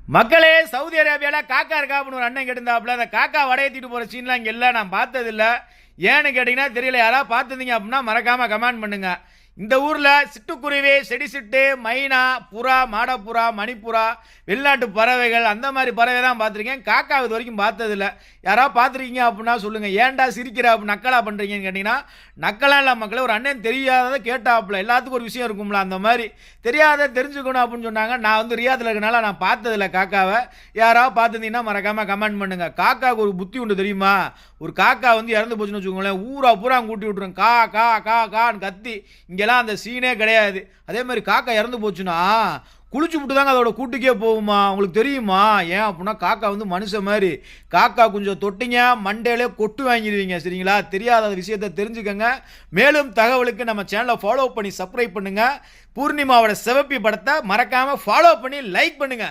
மக்களே, சவுதி அரேபியாவில் காக்கா இருக்கா அப்படின்னு ஒரு அண்ணன் கேட்டிருந்தாப்புல. அந்த காக்கா வடையத்திட்டு போகிற சீன்லாம் இங்கே இல்லை, நான் பார்த்ததில்ல. ஏன்னு கேட்டிங்கன்னா தெரியல. யாராவது பார்த்துருந்தீங்க அப்படின்னா மறக்காமல் கமெண்ட் பண்ணுங்க. இந்த ஊரில் சிட்டுக்குருவி, செடி சிட்டு, மைனா, புறா, மாடப்புறா, மணிப்புறா, வெளிநாட்டு பறவைகள், அந்த மாதிரி பறவை தான் பார்த்துருக்கேன். காக்கா இது வரைக்கும் பார்த்ததில்ல. யாராவது பார்த்துருக்கீங்க அப்படின்னா சொல்லுங்கள். ஏன்டா சிரிக்கிற அப்படின்னு நக்கலா பண்ணுறீங்கன்னு கேட்டிங்கன்னா நக்கலா இல்லை மக்களே. ஒரு அண்ணன் தெரியாததை கேட்டாப்புல. எல்லாத்துக்கும் ஒரு விஷயம் இருக்கும்ல, அந்த மாதிரி தெரியாத தெரிஞ்சுக்கணும் அப்படின்னு சொன்னாங்க. நான் வந்து ரியாத்தில் இருக்கனால நான் பார்த்ததில்ல காக்காவை. யாராவது பார்த்துருந்தீங்கன்னா மறக்காமல் கமெண்ட் பண்ணுங்கள். காக்காவுக்கு ஒரு புத்தி உண்டு தெரியுமா? ஒரு காக்கா வந்து இறந்து போச்சுன்னு வச்சுக்கோங்களேன், ஊரா பூரா கூட்டி விட்டுரும். கா கா கா கான்னு கத்தி. இங்கெல்லாம் அந்த சீனே கிடையாது. அதே மாதிரி காக்கா இறந்து போச்சுன்னா குளிச்சு விட்டு தாங்க அதோட கூட்டுக்கே போகுமா. உங்களுக்கு தெரியுமா? ஏன் அப்படின்னா காக்கா வந்து மனுஷன் மாதிரி. காக்கா கொஞ்சம் தொட்டிங்க மண்டையிலே கொட்டு வாங்கிடுவீங்க. சரிங்களா? தெரியாத விஷயத்தை தெரிஞ்சுக்கங்க. மேலும் தகவலுக்கு நம்ம சேனலை ஃபாலோ பண்ணி சப்ஸ்கிரைப் பண்ணுங்க. பூர்ணிமாவோட சிவப்பி படத்தை மறக்காம ஃபாலோ பண்ணி லைக் பண்ணுங்க.